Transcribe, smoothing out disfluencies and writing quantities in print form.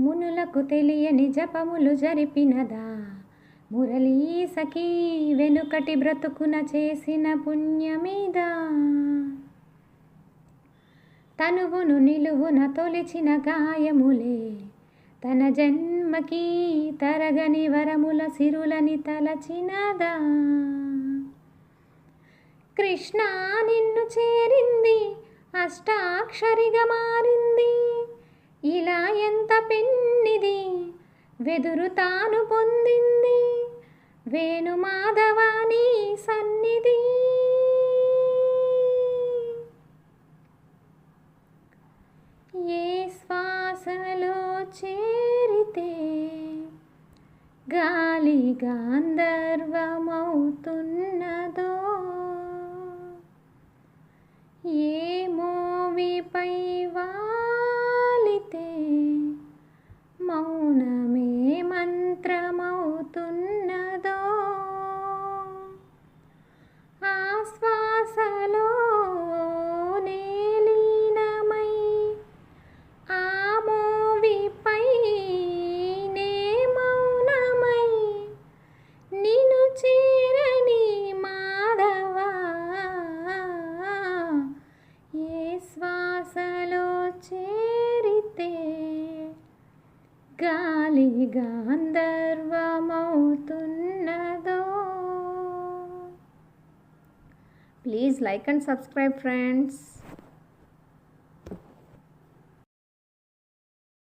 మునులకు తెలియని జపములు జరిపినదా మురళీ సఖీ వెనుకటి బ్రతుకున చేసిన పుణ్యమీదా తనువును నిలువున తొలిచిన గాయములే తన జన్మకి తరగని వరముల సిరులని తలచినదా కృష్ణ నిన్ను చేరింది అష్టాక్షరిగా మారింది ఇలా ఎంత పెన్నిది వెదురు తాను పొందింది వేణుమాధవాని సన్నిధి ఏ శ్వాసలో చేరితే గాలి గాంధర్వమవుతున్నదో ఏ మోవిపై వాలితే మౌనమే మంత్రమవుతున్నదో ఆ శ్వాసలో లీనమై ఆ మోవిపై నే మౌనమై నిన్ను చేరని మాధవా ఏ శ్వాసలో చేరితే గాలి గాంధర్వమవుతున్నదో. Please like and subscribe friends.